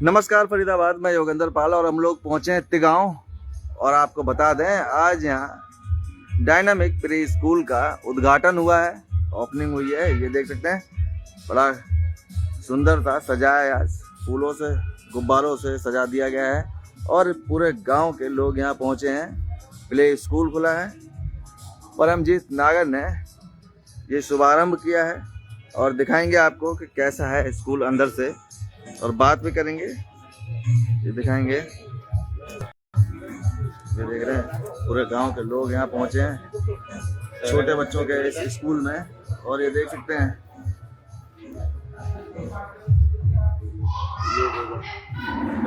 नमस्कार फरीदाबाद, मैं योगेंद्र पाल और हम लोग पहुंचे हैं तिगांव। और आपको बता दें, आज यहाँ डायनामिक प्री स्कूल का उद्घाटन हुआ है, ओपनिंग हुई है। ये देख सकते हैं, बड़ा सुंदर था, सजाया है, फूलों से गुब्बारों से सजा दिया गया है और पूरे गांव के लोग यहाँ पहुंचे हैं। प्ले स्कूल खुला है, परमजीत नागर ने ये शुभारंभ किया है और दिखाएंगे आपको कि कैसा है स्कूल अंदर से, और बात भी करेंगे, ये दिखाएंगे। ये देख रहे हैं, पूरे गांव के लोग यहाँ पहुंचे हैं छोटे बच्चों के इस स्कूल में। और ये देख सकते हैं,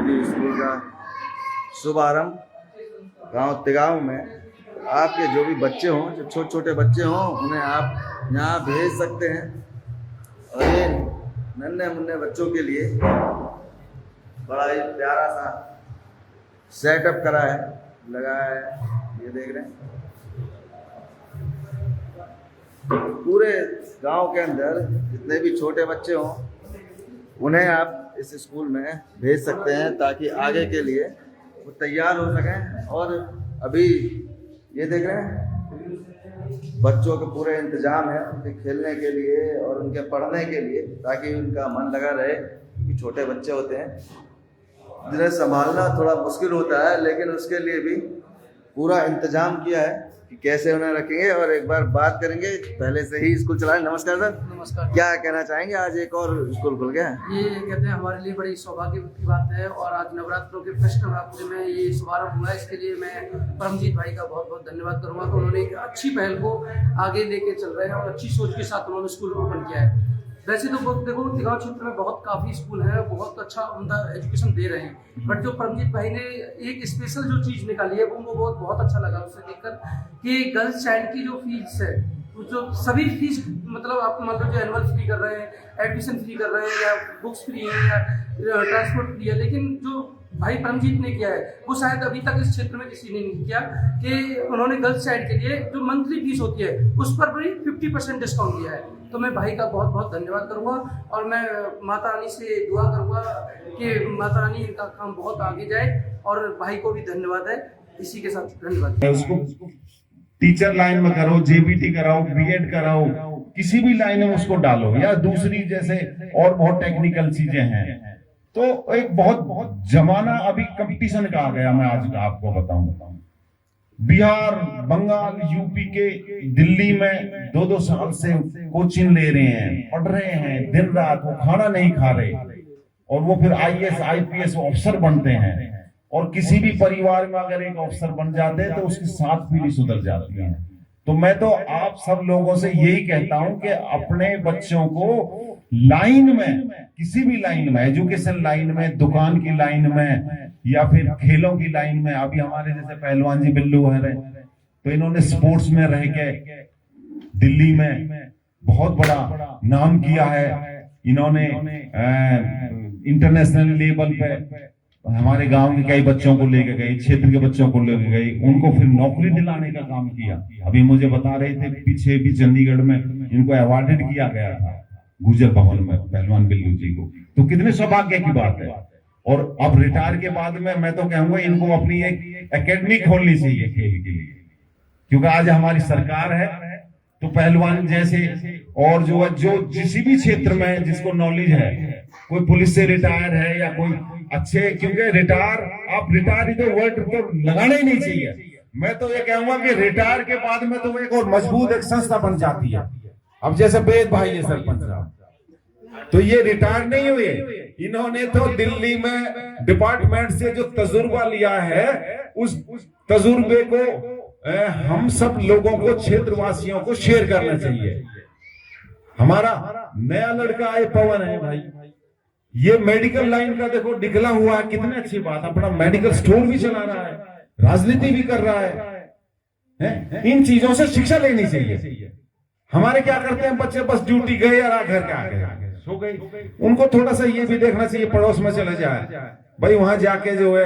ये स्कूल का शुभारंभ गांव तिगांव में। आपके जो भी बच्चे हों, जो छोटे छोटे बच्चे हों, उन्हें आप यहाँ भेज सकते हैं। और ये नन्हे मुन्ने बच्चों के लिए बड़ा ही प्यारा सा सेटअप करा है, लगाया है। ये देख रहे हैं, पूरे गांव के अंदर जितने भी छोटे बच्चे हों, उन्हें आप इस स्कूल में भेज सकते हैं ताकि आगे के लिए वो तैयार हो सकें। और अभी ये देख रहे हैं, बच्चों के पूरे इंतजाम है उनके खेलने के लिए और उनके पढ़ने के लिए, ताकि उनका मन लगा रहे। कि छोटे बच्चे होते हैं जिन्हें संभालना थोड़ा मुश्किल होता है, लेकिन उसके लिए भी पूरा इंतजाम किया है कि कैसे उन्हें रखेंगे। और एक बार बात करेंगे, पहले से ही स्कूल चला है। नमस्कार सर। नमस्कार। क्या कहना चाहेंगे, आज एक और स्कूल खुल गया है? ये कहते हैं हमारे लिए बड़ी सौभाग्य की बात है, और आज नवरात्रों के फर्स्ट नवरात्रि में ये शुभारंभ हुआ है। इसके लिए मैं परमजीत भाई का बहुत बहुत धन्यवाद करूंगा कि उन्होंने एक अच्छी पहल को आगे लेके चल रहे हैं और अच्छी सोच के साथ उन्होंने स्कूल ओपन किया है। वैसे तो देखो, तिगांव क्षेत्र में बहुत काफ़ी स्कूल है, बहुत अच्छा उनका एजुकेशन दे रहे हैं, बट जो परमजीत भाई ने एक स्पेशल जो चीज़ निकाली है वो बहुत अच्छा लगा उसे देखकर कि गर्ल्स चाइल्ड की जो फीस है, जो सभी फीस, मतलब आप मान लो जो एनुअल फ्री कर रहे हैं, एडमिशन फ्री कर रहे हैं, या बुक्स फ्री है, या ट्रांसपोर्ट फ्री है, लेकिन जो भाई परमजीत ने किया है वो शायद अभी तक इस क्षेत्र में किसी ने नहीं किया कि उन्होंने गर्ल्स साइड के लिए जो मंथली फीस होती है उस पर भी 50% डिस्काउंट दिया है। तो मैं भाई का बहुत बहुत धन्यवाद करूंगा, और मैं माता रानी से दुआ करूंगा कि माता रानी इनका काम बहुत आगे जाए, और भाई को भी धन्यवाद है। इसी के साथ धन्यवाद। उसको टीचर लाइन में करो, जेबीटी कराओ, बीएड कराओ, किसी भी लाइन में उसको डालो, या दूसरी जैसे और बहुत टेक्निकल चीजें हैं। तो एक बहुत जमाना अभी कंपटीशन का आ गया। मैं आज आपको बताऊं, बिहार, बंगाल, यूपी के दिल्ली में 2-2 साल से कोचिंग ले रहे हैं, पढ़ रहे हैं दिन रात, वो खाना नहीं खा रहे, और वो फिर आईएएस आईपीएस अफसर बनते हैं। और किसी भी परिवार में अगर एक अफसर बन जाते हैं तो उसकी 7 पीढ़ी सुधर जाती है। तो मैं तो आप सब लोगों से यही कहता हूं कि अपने बच्चों को लाइन में, किसी भी लाइन में, एजुकेशन लाइन में, दुकान की लाइन में, या फिर खेलों की लाइन में। अभी हमारे जैसे पहलवान जी बिल्लू है, तो इन्होंने स्पोर्ट्स में रह के दिल्ली में बहुत बड़ा नाम किया है। इन्होंने इंटरनेशनल लेवल पे हमारे गांव के कई बच्चों को लेके गए, क्षेत्र के बच्चों को लेके गए, उनको फिर नौकरी दिलाने का काम किया। अभी मुझे बता रहे थे, पीछे भी चंडीगढ़ में इनको अवार्डेड किया गया था गुजर भवन में, पहलवान बिल्लू जी को। तो कितने सौभाग्य की बात है। और अब रिटायर के बाद में मैं तो कहूंगा इनको अपनी एक एकेडमी खोलनी चाहिए खेल के लिए, क्योंकि आज हमारी सरकार है तो पहलवान जैसे और जो जिस भी क्षेत्र में जिसको नॉलेज है, कोई पुलिस से रिटायर है या कोई अच्छे, क्योंकि रिटायर तो वर्ड तो लगाना ही नहीं चाहिए। मैं तो ये कहूंगा कि रिटायर के बाद में तो एक और मजबूत एक संस्था बन जाती है। अब जैसे वेद भाई है सरपंच साहब, तो ये रिटायर नहीं हुए, इन्होंने तो दिल्ली में डिपार्टमेंट से जो तजुर्बा लिया है, उस तजुर्बे को हम सब लोगों को, क्षेत्रवासियों को शेयर करना चाहिए। हमारा नया लड़का है पवन है भाई, ये मेडिकल लाइन का देखो निकला हुआ है, कितनी अच्छी बात, अपना मेडिकल स्टोर भी चला रहा है, राजनीति भी कर रहा है। इन चीजों से शिक्षा लेनी चाहिए। हमारे क्या करते हैं बच्चे, बस ड्यूटी गए और घर के आगे सो गए। उनको थोड़ा सा ये भी देखना चाहिए, पड़ोस में चले जाए भाई, वहां जाके जो है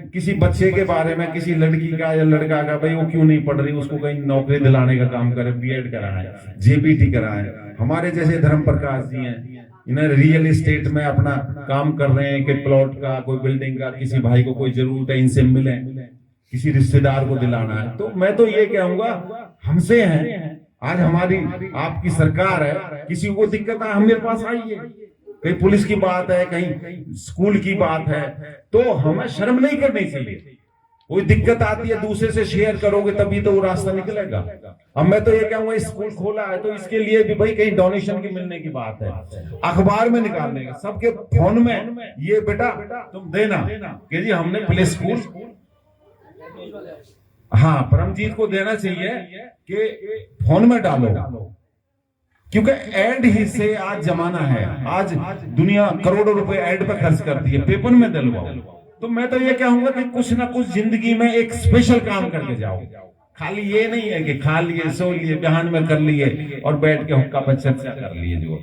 किसी बच्चे के बारे में, किसी लड़की का या लड़का का, भाई वो क्यों नहीं पढ़ रही, उसको कहीं नौकरी दिलाने का काम करे, बीएड कराए, जेबीटी कराए। हमारे जैसे धर्म प्रकाश जी हैं, इन्हें रियल एस्टेट में अपना काम कर रहे हैं कि प्लॉट का, कोई बिल्डिंग का, किसी भाई को कोई जरूरत है इनसे मिले, किसी रिश्तेदार को दिलाना है। तो मैं तो ये कहूंगा हमसे है, आज हमारी आपकी सरकार है, किसी को दिक्कत है हम मेरे पास आइए, कहीं पुलिस की बात है, कहीं स्कूल की बात है, तो हमें शर्म नहीं करनी चाहिए। कोई दिक्कत आती है दूसरे से शेयर करोगे तभी तो वो रास्ता निकलेगा। अब मैं तो ये कहूंगा स्कूल खोला है तो इसके लिए भी भाई कहीं डोनेशन की मिलने की बात है, अखबार में निकालने का, सबके फोन में ये बेटा तुम देना कि जी हमने प्ले स्कूल, हाँ परमजीत को देना चाहिए कि फोन में डालो, क्योंकि एड ही से आज जमाना है, आज दुनिया करोड़ों रुपए एड पे खर्च करती है, पेपर में दिलवाओ। तो मैं तो ये कहूंगा कि कुछ ना कुछ जिंदगी में एक स्पेशल काम करके जाओ, खाली ये नहीं है कि खा लिए सो लिए बिहान में कर लिए और बैठ के हुक्का पर चर्चा कर लिए जो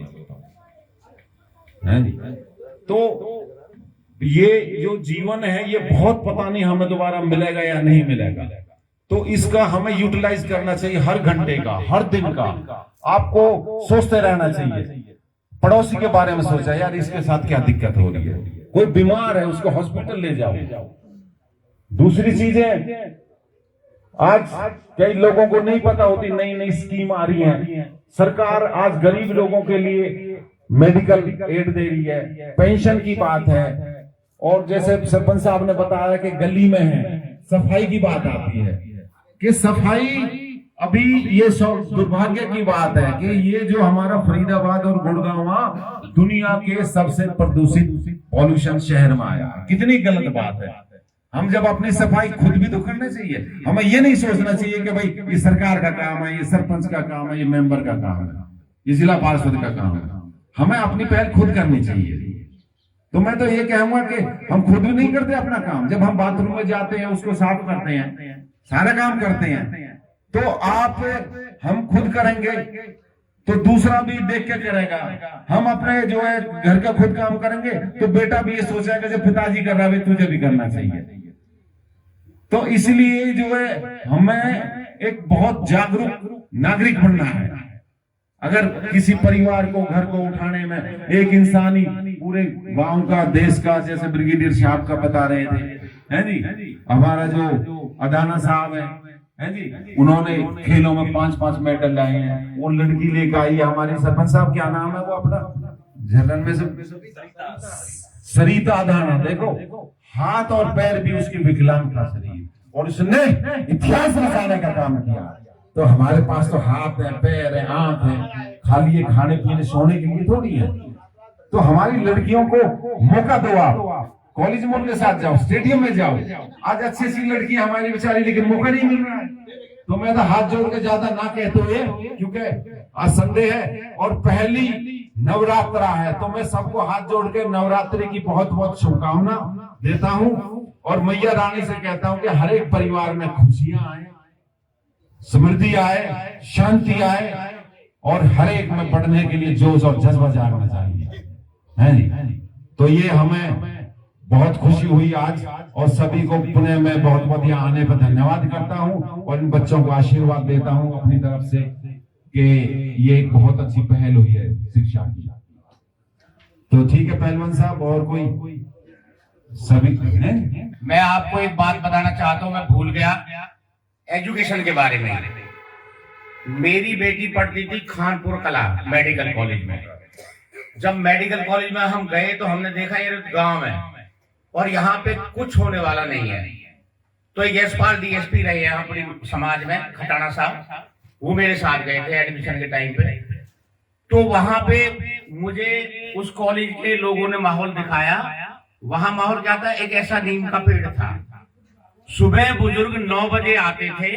है जी। तो ये जो जीवन है ये बहुत पता नहीं हमें दोबारा मिलेगा या नहीं मिलेगा, तो इसका हमें यूटिलाइज करना चाहिए, हर घंटे का, हर दिन का आपको सोचते रहना चाहिए। पड़ोसी के बारे में सोचा यार इसके साथ क्या दिक्कत हो रही है, कोई बीमार है उसको हॉस्पिटल ले जाओ। दूसरी चीज है आज कई लोगों को नहीं पता होती, नई नई स्कीम आ रही है, सरकार आज गरीब लोगों के लिए मेडिकल एड दे रही है, पेंशन की बात है, और जैसे सरपंच साहब ने बताया कि गली में है सफाई की बात आती है कि सफाई, अभी ये दुर्भाग्य की बात है कि ये जो हमारा फरीदाबाद और गुड़गांव दुनिया के सबसे प्रदूषित पॉल्यूशन शहर में आया, कितनी गलत बात है। हम जब अपनी सफाई खुद भी तो करना चाहिए, हमें ये नहीं सोचना चाहिए कि भाई ये सरकार का काम है, ये सरपंच का काम है, ये मेंबर का काम है, ये जिला पार्षद का काम है, हमें अपनी पहल खुद करनी चाहिए। तो मैं तो ये कहूंगा कि हम खुद भी नहीं करते अपना काम, जब हम बाथरूम में जाते हैं उसको साफ करते हैं, सारा काम करते हैं, तो आप हम खुद करेंगे तो दूसरा भी देख के करेगा। हम अपने जो है घर का खुद काम करेंगे तो बेटा भी ये सोचेगा जब पिताजी कर रहा है तुझे भी करना चाहिए। तो इसलिए जो है हमें एक बहुत जागरूक नागरिक बनना है। अगर किसी परिवार को, घर को उठाने में एक इंसानी पूरे गांव का, देश का, जैसे ब्रिगेडियर साहब का बता रहे थे, है जी, हमारा जो अदाना साहब है जी, उन्होंने खेलों में 5-5 मेडल लाए हैं, वो लड़की लेकर आई है हमारी सरपंच साहब, क्या नाम है वो अपना, झरन में से सरिता अदाना, देखो हाथ और पैर भी उसकी विकलांग था शरीर, और उसने इतिहास रचाने का काम किया। तो हमारे पास तो हाथ है, पैर है, आंख है, खाली ये खाने पीने सोने के लिए थोड़ी है। तो हमारी लड़कियों को मौका दो, आप कॉलेज में उनके साथ जाओ, स्टेडियम में जाओ। आज अच्छी सी लड़की हमारी बेचारी, लेकिन मौका नहीं मिल रहा है। तो मैं तो हाथ जोड़ के ज्यादा ना कहते हुए, क्योंकि आज संडे है और पहली नवरात्रा है, तो मैं सबको हाथ जोड़ के नवरात्रि की बहुत बहुत शुभकामना देता हूं, और मैया रानी से कहता हूं कि हर एक परिवार में खुशियां आए, समृद्धि आए, शांति आए, और हर एक में बढ़ने के लिए जोश और जज्बा जागना चाहिए, है जी। तो ये हमें बहुत खुशी हुई आज, और सभी को पुणे में बहुत बहुत यहाँ आने पर धन्यवाद करता हूँ, और इन बच्चों को आशीर्वाद देता हूँ अपनी तरफ से कि ये एक बहुत अच्छी पहल हुई है शिक्षा की। तो ठीक है पहलवान साहब, और कोई सभी है? मैं आपको एक बात बताना चाहता हूँ, मैं भूल गया एजुकेशन के बारे में। मेरी बेटी पढ़ती थी खानपुर कला मेडिकल कॉलेज में। जब मेडिकल कॉलेज में हम गए तो हमने देखा ये गांव है और यहाँ पे कुछ होने वाला नहीं है। तो यशपाल डीएसपी रहे हैं अपनी समाज में, खटाना साहब, वो मेरे साथ गए थे एडमिशन के टाइम पे। तो वहां पे मुझे उस कॉलेज के लोगों ने माहौल दिखाया। वहां माहौल क्या था, एक ऐसा नीम का पेड़ था, सुबह बुजुर्ग 9 बजे आते थे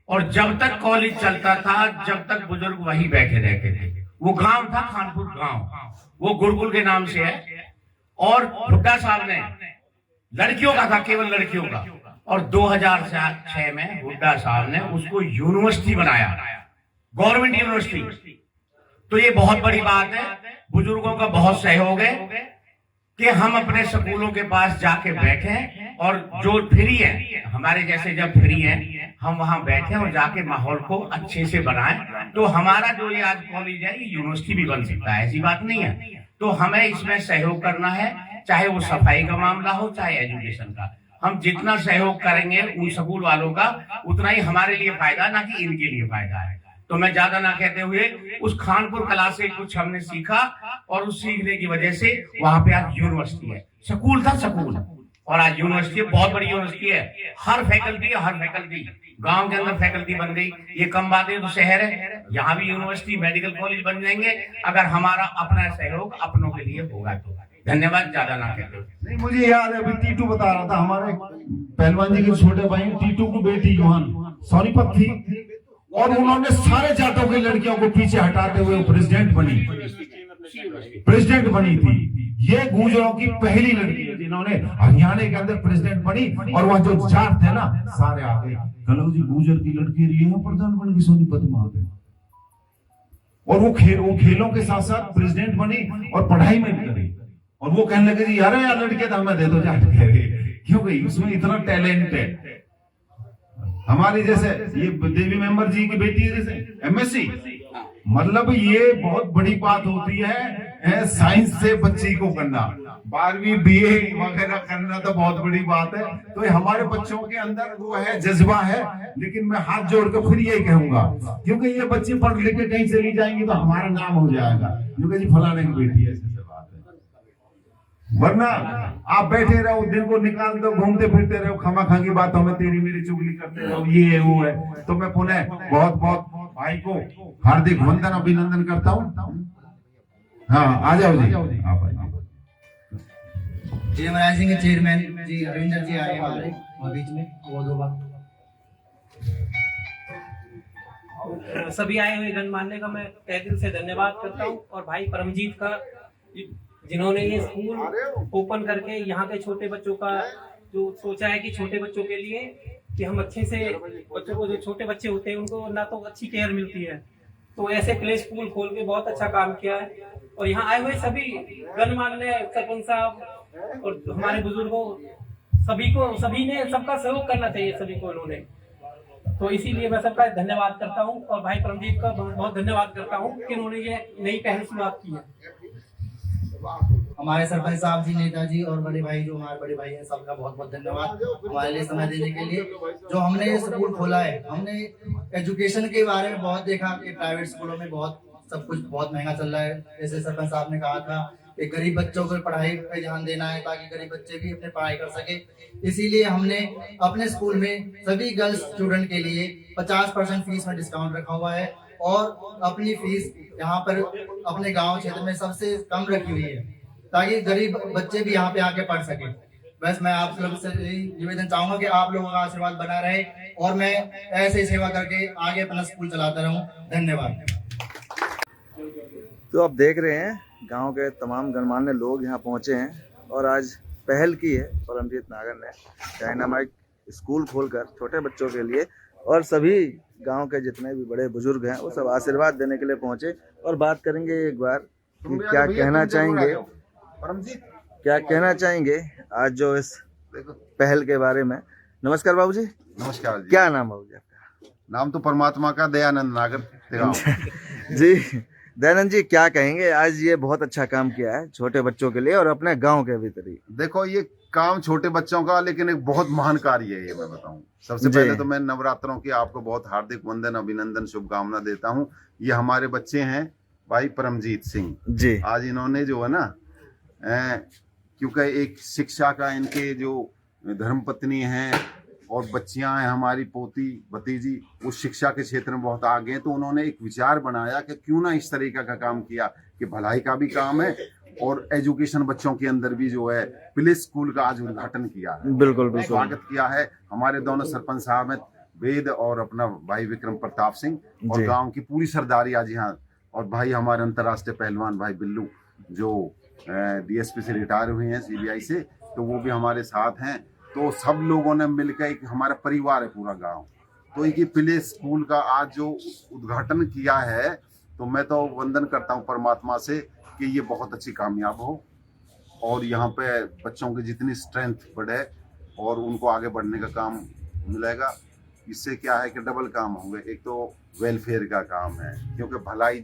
और जब तक कॉलेज चलता था जब तक बुजुर्ग वहीं बैठे रहते थे। वो गांव था खानपुर गांव, वो गुड़गुल के नाम से है। और हुड्डा साहब ने लड़कियों का था, केवल लड़कियों का, और 2006 में हुड्डा साहब ने उसको यूनिवर्सिटी बनाया, गवर्नमेंट यूनिवर्सिटी। तो ये बहुत बड़ी बात है, बुजुर्गों का बहुत सहयोग है कि हम अपने स्कूलों के पास जाके बैठे, और जो फ्री है हमारे जैसे जब फ्री है हम वहां बैठे और जाके माहौल को अच्छे से बनाएं। तो हमारा जो ये आज कॉलेज है ये यूनिवर्सिटी भी बन सकता है, ऐसी बात नहीं है। तो हमें इसमें सहयोग करना है, चाहे वो सफाई का मामला हो चाहे एजुकेशन का। हम जितना सहयोग करेंगे उन स्कूल वालों का उतना ही हमारे लिए फायदा, ना कि इनके लिए फायदा है। तो मैं ज्यादा ना कहते हुए उस खानपुर कला से कुछ हमने सीखा और उस सीखने की वजह से वहां पे आज यूनिवर्सिटी है। स्कूल था स्कूल और आज यूनिवर्सिटी, बहुत बड़ी यूनिवर्सिटी है। हर फैकल्टी गांव के अंदर फैकल्टी बन गई। ये कम बात है, तो शहर है, यहाँ भी यूनिवर्सिटी मेडिकल कॉलेज बन जाएंगे अगर हमारा अपना सहयोग अपनों के लिए होगा तो। धन्यवाद, ज्यादा ना कहते हुए। नहीं, मुझे याद है अभी टीटू बता रहा था, हमारे पहलवान जी के छोटे भाई टीटू की बेटी योहान सोनीपत थी और उन्होंने सारे जाटों की लड़कियों को पीछे हटाते हुए प्रेसिडेंट बनी थी। ये गुर्जरों की पहली लड़की है जिन्होंने हरियाणा के अंदर प्रेसिडेंट बनी और वहां जो जाट थे ना सारे आ गए। कलौ जी गुर्जर की लड़की रही है प्रधान बन गई सोनीपत में पे, और वो खेलों के साथ साथ प्रेसिडेंट बनी और पढ़ाई में भी करी। और वो कहने लगे जी यार लड़के तो हमें दे दो जाट कह रहे, क्योंकि उसमें इतना टैलेंट है। हमारी जैसे ये देवी मेंबर जी की बेटी है जैसे एमएससी, मतलब ये बहुत बड़ी बात होती है साइंस से बच्ची को करना, 12वीं बीए वगैरह करना तो बहुत बड़ी बात है। तो ये हमारे बच्चों के अंदर वो है, जज्बा है। लेकिन मैं हाथ जोड़कर फिर यही कहूंगा, क्योंकि ये बच्ची पढ़ लिख के कहीं चली जाएंगी तो हमारा नाम हो जाएगा, क्योंकि जी फलाने की बेटी है, ऐसे बात है। वरना आप बैठे रहो, दिन को निकाल दो, घूमते फिरते रहो, खामा की बातों में तेरी मेरी चुगली करते रहो, ये है वो है। तो मैं पुनः बहुत बहुत भाई को हार्दिक वंदन अभिनंदन करता हूँ। हाँ आ जाओ जी, आप जी महाराज सिंह के चेयरमैन जी रविंदर जी आए हमारे बीच में, वो दो बात सभी आए हुए गणमान्य का मैं तहे दिल से धन्यवाद करता हूँ, और भाई परमजीत का जिन्होंने ये स्कूल ओपन करके यहाँ के छोटे बच्चों का जो सोचा है कि छोटे बच्चों के लिए कि हम अच्छे से बच्चों को, जो छोटे बच्चे होते हैं उनको ना तो अच्छी केयर मिलती है, तो ऐसे प्ले स्कूल खोल के बहुत अच्छा काम किया है। और यहाँ आए हुए सभी गणमान्य सरपंच साहब और हमारे बुजुर्गों सभी ने सबका सहयोग करना चाहिए सभी को उन्होंने, तो इसीलिए मैं सबका धन्यवाद करता हूँ। और भाई परमजीत का बहुत बहुत धन्यवाद करता हूँ कि उन्होंने ये नई पहल शुरुआत की है। हमारे सरपंच साहब जी, नेताजी और बड़े भाई जो हमारे बड़े भाई हैं, सबका बहुत बहुत धन्यवाद हमारे लिए समय देने के लिए। जो हमने ये स्कूल खोला है, हमने एजुकेशन के बारे में बहुत देखा कि प्राइवेट स्कूलों में बहुत सब कुछ बहुत महंगा चल रहा है। जैसे सरपंच साहब ने कहा था कि गरीब बच्चों को पढ़ाई पे ध्यान देना है ताकि गरीब बच्चे भी अपने पढ़ाई कर सके। इसीलिए हमने अपने स्कूल में सभी गर्ल्स स्टूडेंट के लिए 50% फीस में डिस्काउंट रखा हुआ है, और अपनी फीस यहाँ पर अपने गांव क्षेत्र में सबसे कम रखी हुई है ताकि गरीब बच्चे भी यहाँ पे आके पढ़ सके। बस मैं आप लोग से निवेदन चाहूंगा कि आप लोगों का आशीर्वाद बना रहे और मैं ऐसे ही सेवा करके आगे अपना स्कूल चलाता रहूं। धन्यवाद। तो आप देख रहे हैं गांव के तमाम गणमान्य लोग यहाँ पहुँचे हैं और आज पहल की है परमजीत नागर ने डायनामाइट स्कूल खोलकर छोटे बच्चों के लिए, और सभी गांव के जितने भी बड़े बुजुर्ग हैं वो सब आशीर्वाद देने के लिए पहुँचे। और बात करेंगे एक बार कि क्या कहना चाहेंगे, क्या कहना चाहेंगे आज जो इस पहल के बारे में। नमस्कार बाबूजी। नमस्कार जी। क्या नाम बाबूजी आपका? नाम तो परमात्मा का दयानंद नागर जी दयानंद जी, क्या कहेंगे आज ये बहुत अच्छा काम किया है छोटे बच्चों के लिए और अपने गांव के भीतर ही। देखो ये काम छोटे बच्चों का, लेकिन एक बहुत महान कार्य है ये, मैं बताऊं। सबसे पहले तो मैं नवरात्रों की आपको बहुत हार्दिक वंदन अभिनंदन शुभकामना देता हूं। ये हमारे बच्चे हैं भाई परमजीत सिंह जी। आज इन्होंने जो है ना, क्योंकि एक शिक्षा का, इनके जो धर्मपत्नी हैं और बच्चियां हैं हमारी पोती भतीजी, वो शिक्षा के क्षेत्र में बहुत आगे हैं, तो उन्होंने एक विचार बनाया कि क्यों ना इस तरीके का काम किया कि भलाई का भी काम है और एजुकेशन बच्चों के अंदर भी जो है प्ले स्कूल का आज उद्घाटन किया है। बिल्कुल बिल्कुल स्वागत किया है हमारे दोनों सरपंच साहब हैं, वेद और अपना भाई विक्रम प्रताप सिंह, और गांव की पूरी सरदारी आज यहाँ, और भाई हमारे अंतर्राष्ट्रीय पहलवान भाई बिल्लू जो डीएसपी से रिटायर हुए हैं सीबीआई से, तो वो भी हमारे साथ हैं। तो सब लोगों ने मिलकर एक हमारा परिवार है पूरा गांव। तो एक प्ले स्कूल का आज जो उद्घाटन किया है, तो मैं तो वंदन करता हूं परमात्मा से कि ये बहुत अच्छी कामयाब हो और यहाँ पे बच्चों की जितनी स्ट्रेंथ बढ़े और उनको आगे बढ़ने का काम मिलेगा। इससे क्या है कि डबल काम होंगे, एक तो वेलफेयर का काम है, क्योंकि भलाई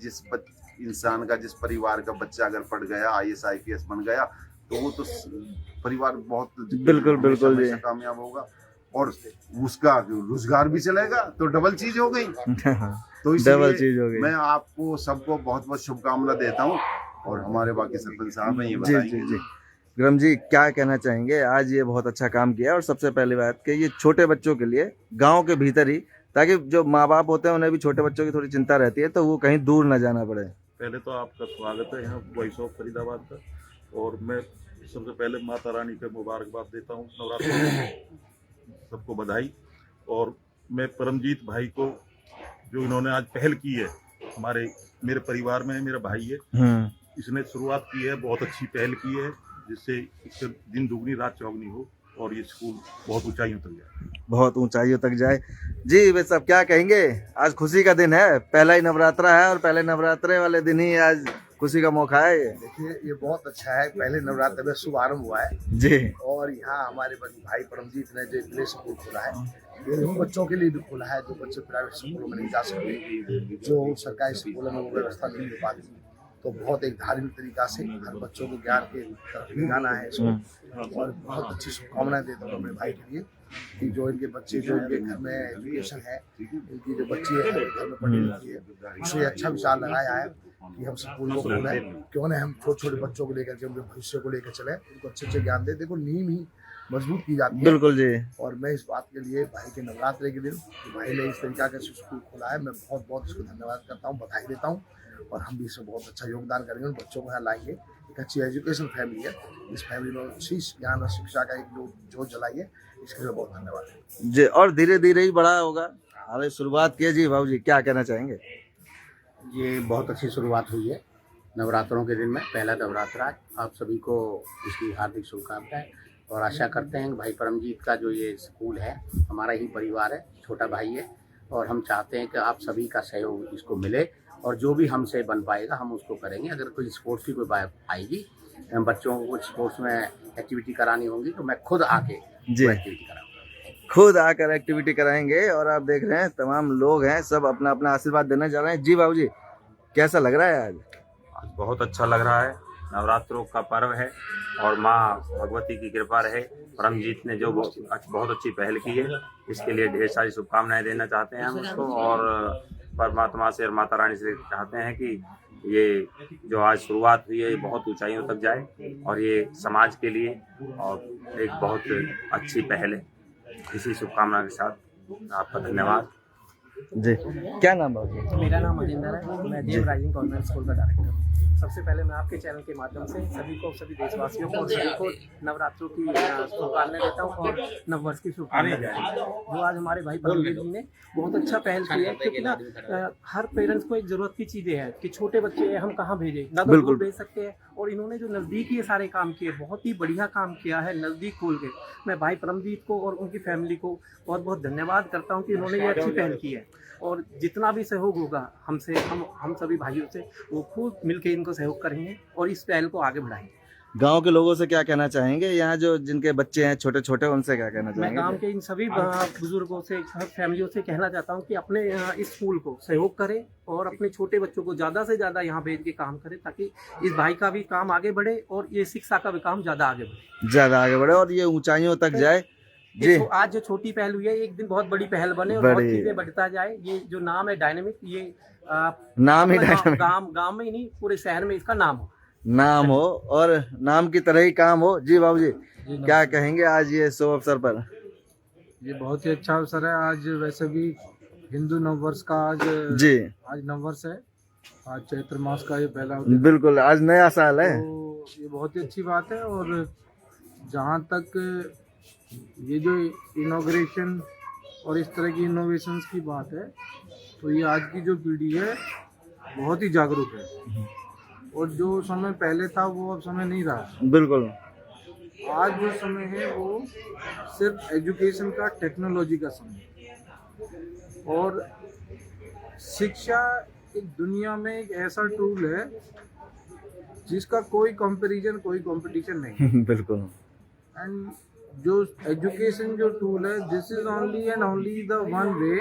इंसान का, जिस परिवार का बच्चा अगर पढ़ गया, IAS IPS बन गया, तो वो तो परिवार बहुत बिल्कुल बिल्कुल जी। हमेशा कामयाब होगा और उसका रोजगार भी चलेगा, तो डबल चीज हो गई। तो डबल चीज हो इसलिए गई। मैं आपको सबको बहुत बहुत शुभकामना देता हूँ और हमारे बाकी सरपंच साहब हैं ये जी बताएंगे। जी जी। विक्रम जी क्या कहना चाहेंगे? आज ये बहुत अच्छा काम किया और सबसे पहली बात कि ये छोटे बच्चों के लिए गांव के भीतर ही, ताकि जो माँ बाप होते हैं उन्हें भी छोटे बच्चों की थोड़ी चिंता रहती है, तो वो कहीं दूर ना जाना पड़े। पहले तो आपका स्वागत है यहाँ वॉइस ऑफ फरीदाबाद का, और मैं सबसे पहले माता रानी को मुबारकबाद देता हूँ, नवरात्रि सबको बधाई। और मैं परमजीत भाई को, जो इन्होंने आज पहल की है, मेरे परिवार में मेरा भाई है, इसने शुरुआत की है, बहुत अच्छी पहल की है, जिससे इससे दिन दुगनी रात चौगनी हो और ये स्कूल बहुत ऊंचाइयों तक जाए, बहुत ऊंचाइयों तक जाए। जी वे सब क्या कहेंगे? आज खुशी का दिन है, पहला ही नवरात्रा है और पहले नवरात्रे वाले दिन ही आज खुशी का मौका है ये। देखिए ये बहुत अच्छा है, पहले नवरात्र में शुभारंभ हुआ है जी। और यहाँ हमारे भाई परमजीत ने जो प्ले स्कूल खोला है, ये उन बच्चों के लिए भी खोला है जो बच्चे प्राइवेट स्कूलों में नहीं जा सकते, जो सरकारी स्कूलों में वो व्यवस्था नहीं मिल पाती, तो बहुत एक धार्मिक तरीका से हर बच्चों को ज्ञान के तरफ ले जाना है इसको। और बहुत अच्छी शुभकामनाएं देता हूँ अपने भाई के लिए कि जो इनके बच्चे, जो इनके घर में एजुकेशन है, इनकी जो बच्ची है घर में पढ़ी लिखी है, इसे अच्छा विचार लगाया है कि हम स्कूल को खोलें, क्यों न हम छोटे छोटे बच्चों को लेकर के उनके भविष्य को लेकर चले, उनको अच्छे अच्छे ज्ञान दे। देखो नींव ही मजबूत की जाती है। बिल्कुल जी। और मैं इस बात के लिए भाई के नवरात्रि के दिन भाई ने इस तरीका का स्कूल खोला है, मैं बहुत बहुत इसको धन्यवाद करता हूँ, बधाई देता हूँ। और हम भी इसमें बहुत अच्छा योगदान करेंगे, उन बच्चों को यहाँ लाएंगे। एक अच्छी एजुकेशन फैमिली है, इस फैमिली में अच्छी ज्ञान और शिक्षा का एक जो जलाइए, इसके लिए बहुत धन्यवाद जी। और धीरे धीरे ही बड़ा होगा, हाल शुरुआत किए जी। बाबू जी क्या कहना चाहेंगे? ये बहुत अच्छी शुरुआत हुई है नवरात्रों के दिन में, पहला नवरात्रा। आप सभी को इसकी हार्दिक शुभकामनाएं और आशा करते हैं कि भाई परमजीत का जो ये स्कूल है हमारा ही परिवार है, छोटा भाई है, और हम चाहते हैं कि आप सभी का सहयोग इसको मिले और जो भी हमसे बन पाएगा हम उसको करेंगे। अगर कोई स्पोर्ट्स की कोई बात आएगी, बच्चों को कुछ स्पोर्ट्स में एक्टिविटी करानी होगी, तो मैं खुद आके जी एक्टिविटी कराऊंगा, खुद आकर एक्टिविटी कराएंगे। और आप देख रहे हैं तमाम लोग हैं, सब अपना अपना आशीर्वाद देने जा रहे हैं। जी बाबू जी कैसा लग रहा है आज? आज बहुत अच्छा लग रहा है, नवरात्रों का पर्व है और माँ भगवती की कृपा रहे। परमजीत ने जो बहुत अच्छी पहल की है, इसके लिए ढेर सारी शुभकामनाएं देना चाहते हैं हम उसको, और परमात्मा से और माता रानी से चाहते हैं कि ये जो आज शुरुआत हुई है ये बहुत ऊंचाइयों तक जाए और ये समाज के लिए और एक बहुत अच्छी पहल है। इसी शुभकामना के साथ आपका धन्यवाद जी। क्या नाम बाबू? मेरा नाम मजिंदर है, मैं देव राइजिंग कॉन्वेंट स्कूल का डायरेक्टर हूँ। सबसे पहले मैं आपके चैनल के माध्यम से सभी को, सभी देशवासियों को और सभी को नवरात्रों की शुभकामनाएं देता हूँ और नववर्ष की शुभकामनाएं देता हूँ। जो आज हमारे भाई परमजीत जी ने बहुत अच्छा पहल की है, क्योंकि ना हर पेरेंट्स को एक जरूरत की चीज़ें हैं कि छोटे बच्चे हैं हम कहाँ भेजें, ना तो दूर भेज सकते हैं, और इन्होंने जो नज़दीक ये सारे काम किए, बहुत ही बढ़िया काम किया है, नज़दीक खोल के। मैं भाई परमजीत को और उनकी फैमिली को बहुत बहुत धन्यवाद करता हूँ कि उन्होंने ये अच्छी पहल की है, और जितना भी सहयोग होगा हमसे, हम सभी भाइयों से, वो खूब मिलके इनको सहयोग करेंगे और इस पहल को आगे बढ़ाएंगे। गांव के लोगों से क्या कहना चाहेंगे? यहाँ जो जिनके बच्चे हैं छोटे छोटे, उनसे क्या कहना मैं चाहेंगे? गांव के इन सभी बुजुर्गों से, फैमिलियों से कहना चाहता हूँ कि अपने इस स्कूल को सहयोग करें और अपने छोटे बच्चों को ज़्यादा से ज़्यादा यहाँ भेज के काम करें, ताकि इस भाई का भी काम आगे बढ़े और ये शिक्षा का भी काम ज़्यादा आगे बढ़े और ये ऊंचाइयों तक जाए। जी। तो आज जो छोटी पहल हुई है, एक दिन बहुत बड़ी पहल बने और बहुत चीजें बढ़ता जाए। ये जो नाम है डायनेमिक, ये नाम ही डायनेमिक, गांव में ही नहीं पूरे शहर में इसका नाम हो और नाम की तरह ही काम हो। जी बाबू जी क्या कहेंगे आज ये शुभ अवसर पर? ये बहुत ही अच्छा अवसर है। आज वैसे भी हिंदू नववर्ष का आज नववर्ष है, आज चैत्र मास का ये पहला, बिल्कुल आज नया साल है, तो ये बहुत ही अच्छी बात है। और जहाँ तक ये जो इनॉग्रेशन और इस तरह की इनोवेशंस की बात है, तो ये आज की जो पीढ़ी है बहुत ही जागरूक है, और जो समय पहले था वो अब समय नहीं रहा। बिल्कुल आज जो समय है वो सिर्फ एजुकेशन का, टेक्नोलॉजी का समय है, और शिक्षा एक दुनिया में एक ऐसा टूल है जिसका कोई कंपैरिजन, कोई कंपटीशन नहीं। बिल्कुल। एंड जो एजुकेशन जो टूल है, this is only and only the one way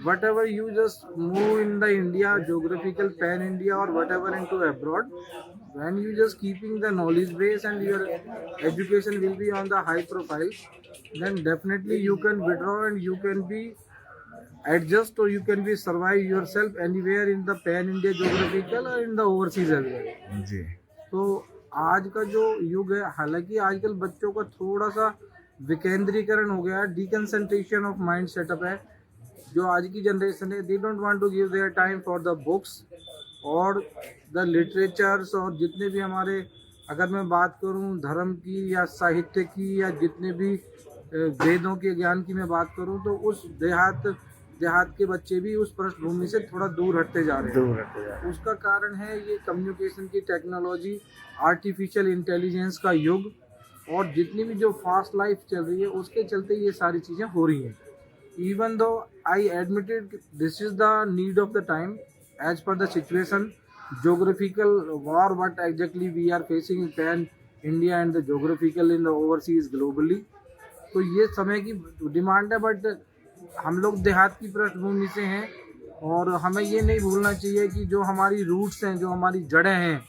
whatever you just move in the India, geographical pan India or whatever into abroad, when you just keeping the knowledge base and your education will be on the high profile, then definitely you can withdraw and you can be adjust or you can be survive yourself anywhere in the pan India geographical or in the overseas as well. जी तो आज का जो युग है, हालांकि आजकल बच्चों का थोड़ा सा विकेंद्रीकरण हो गया, डिकंसंट्रेशन ऑफ माइंड सेटअप है। जो आज की जनरेशन है, they don't want to give their time for the books और द लिटरेचर्स, और जितने भी हमारे, अगर मैं बात करूं धर्म की या साहित्य की या जितने भी वेदों के ज्ञान की मैं बात करूं, तो उस देहात के बच्चे भी उस पृष्ठभूमि से थोड़ा दूर हटते जा रहे हैं। उसका कारण है ये कम्युनिकेशन की टेक्नोलॉजी, आर्टिफिशियल इंटेलिजेंस का युग, और जितनी भी जो फास्ट लाइफ चल रही है उसके चलते ये सारी चीज़ें हो रही हैं। Even though I admitted this is the need of the time as per the situation, geographical war what exactly we are facing in pan India and the geographical in the overseas globally. तो ये समय की demand है, but हम लोग देहात की पृष्ठभूमि से हैं और हमें ये नहीं भूलना चाहिए कि जो हमारी रूट्स हैं, जो हमारी जड़ें हैं,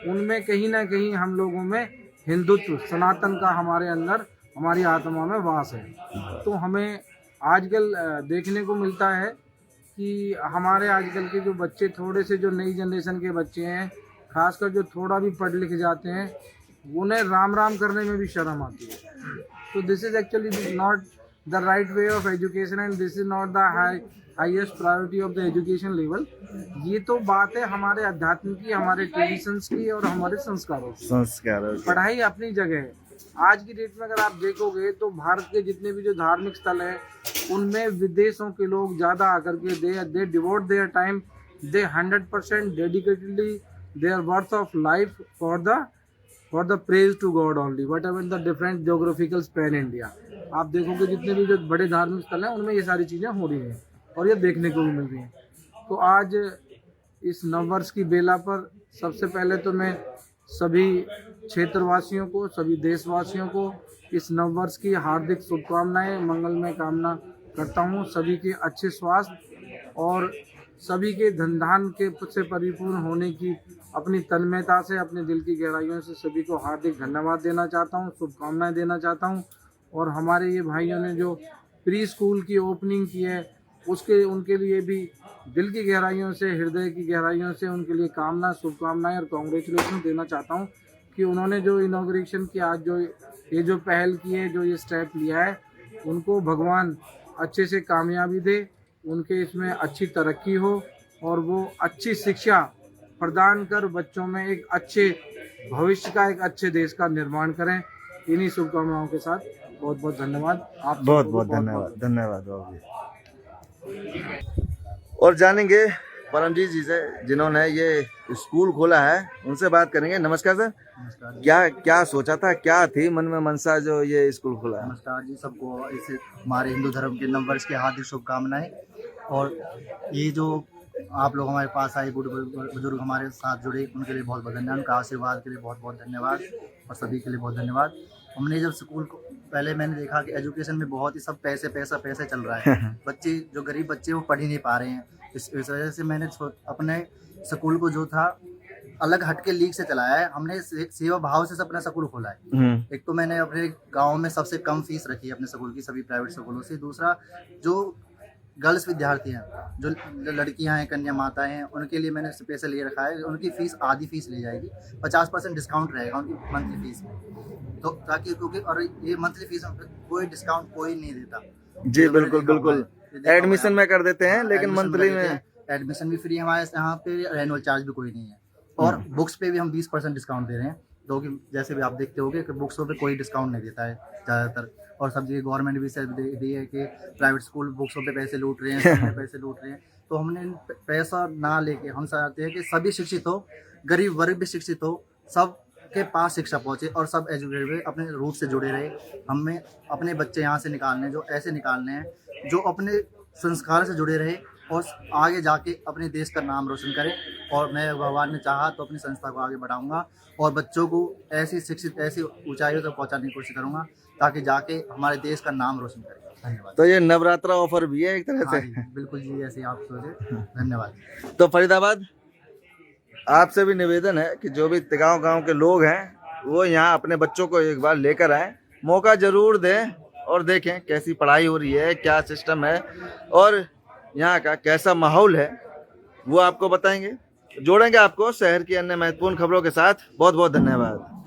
उनमें कहीं ना कहीं हम लोगों में हिंदुत्व, सनातन का हमारे अंदर, हमारी आत्मा में वास है। तो हमें आजकल देखने को मिलता है कि हमारे आजकल के जो बच्चे, थोड़े से जो नई जनरेशन के बच्चे हैं, खासकर जो थोड़ा भी पढ़ लिख जाते हैं, उन्हें राम राम करने में भी शर्म आती है। तो this is actually not the right way of education and this is not the highest priority of the education level. ये तो बात है हमारे अध्यात्म की, हमारे ट्रेडिशंस की और हमारे संस्कारों की। पढ़ाई अपनी जगह है। आज की डेट में अगर आप देखोगे तो भारत के जितने भी जो धार्मिक स्थल हैं, उनमें विदेशों के लोग ज़्यादा आकर के they devote their time, they 100% dedicatedly their worth of life for the praise to God only, whatever the different geographical span India. आप देखोगे जितने भी जो बड़े धार्मिक स्थल हैं उनमें ये सारी चीज़ें हो रही हैं और ये देखने को भी मिल रही हैं। तो आज इस नववर्ष की बेला पर सबसे पहले तो मैं सभी क्षेत्रवासियों को, सभी देशवासियों को इस नववर्ष की हार्दिक शुभकामनाएं, मंगलमय कामना करता हूं। सभी के अच्छे स्वास्थ्य और सभी के धन धान के से परिपूर्ण होने की अपनी तन्मयता से, अपने दिल की गहराइयों से सभी को हार्दिक धन्यवाद देना चाहता हूं, शुभकामनाएं देना चाहता हूं। और हमारे ये भाइयों ने जो प्री स्कूल की ओपनिंग की है, उनके लिए भी दिल की गहराइयों से, हृदय की गहराइयों से उनके लिए कामना, शुभकामनाएं और कॉन्ग्रेचुलेशन देना चाहता हूं कि उन्होंने जो इनॉग्रेशन की, आज जो पहल की है, जो ये स्टेप लिया है, उनको भगवान अच्छे से कामयाबी दे, उनके इसमें अच्छी तरक्की हो और वो अच्छी शिक्षा प्रदान कर बच्चों में एक अच्छे भविष्य का, एक अच्छे देश का निर्माण करें। इन्हीं शुभकामनाओं के साथ बहुत बहुत धन्यवाद। आप बहुत बहुत धन्यवाद बाबू जी। और जानेंगे परमजीत जी से, जिन्होंने ये स्कूल खोला है, उनसे बात करेंगे। नमस्कार सर। नमस्कार। क्या सोचा था, क्या थी मन में मनसा जो ये स्कूल खोला है? नमस्कार जी सबको, इसे हमारे हिंदू धर्म के नववर्ष की हार्दिक शुभकामनाएं। और ये जो आप लोग हमारे पास आए, बुजुर्ग हमारे साथ जुड़े, उनके लिए बहुत बहुत धन्यवाद, उनका आशीर्वाद के लिए बहुत बहुत धन्यवाद और सभी के लिए बहुत धन्यवाद। हमने जब स्कूल को पहले मैंने देखा कि एजुकेशन में बहुत ही सब पैसे चल रहा है। बच्चे जो गरीब बच्चे वो पढ़ ही नहीं पा रहे हैं। इस वजह से मैंने अपने स्कूल को जो था अलग हटके लीग से चलाया है। हमने सेवा भाव से अपना स्कूल खोला है। एक तो मैंने अपने गांव में सबसे कम फीस रखी है अपने स्कूल की, सभी प्राइवेट स्कूलों से। दूसरा, जो गर्ल्स विद्यार्थी हैं, जो लड़कियां हैं, कन्या माताएं हैं, उनके लिए मैंने स्पेशल ये रखा है, उनकी फीस आधी फीस ली जाएगी, 50% डिस्काउंट रहेगा उनकी मंथली फीस में। तो ताकि, क्योंकि और ये मंथली फीस में कोई डिस्काउंट कोई नहीं देता जी। बिल्कुल एडमिशन में कर देते हैं, लेकिन मंथली में एडमिशन भी फ्री है हमारे यहाँ पे, एनुअल चार्ज भी कोई नहीं है। और बुक्स पे भी हम 20% डिस्काउंट दे रहे हैं, जो कि जैसे भी आप देखते होंगे कि बुक्सों पे कोई डिस्काउंट नहीं देता है ज़्यादातर। और सब जगह गवर्नमेंट भी दी है कि प्राइवेट स्कूल बुक्सों पे पैसे लूट रहे हैं, पैसे लूट रहे हैं। तो हमने पैसा ना लेके हम चाहते हैं कि सभी शिक्षित हो, गरीब वर्ग भी शिक्षित हो, सब के पास शिक्षा पहुँचे और सब एजुकेटेड हुए, अपने रूट से जुड़े रहे। हमें अपने बच्चे यहाँ से निकालने, जो ऐसे निकालने हैं जो अपने संस्कार से जुड़े रहे, और आगे जाके अपने देश का नाम रोशन करें। और मैं भगवान ने चाहा तो अपनी संस्था को आगे बढ़ाऊंगा और बच्चों को ऐसी शिक्षित ऐसी ऊंचाइयों तक पहुंचाने की कोशिश करूंगा ताकि जाके हमारे देश का नाम रोशन करें। धन्यवाद। तो ये नवरात्रा ऑफर भी है एक तरह हाँ से। जी, बिल्कुल जी, ऐसे आप सोचे। धन्यवाद। तो फरीदाबाद आपसे भी निवेदन है कि जो भी गांव के लोग हैं वो यहाँ अपने बच्चों को एक बार लेकर आए, मौका जरूर दें और देखें कैसी पढ़ाई हो रही है, क्या सिस्टम है और यहाँ का कैसा माहौल है, वो आपको बताएंगे। जोड़ेंगे आपको शहर की अन्य महत्वपूर्ण खबरों के साथ। बहुत बहुत धन्यवाद।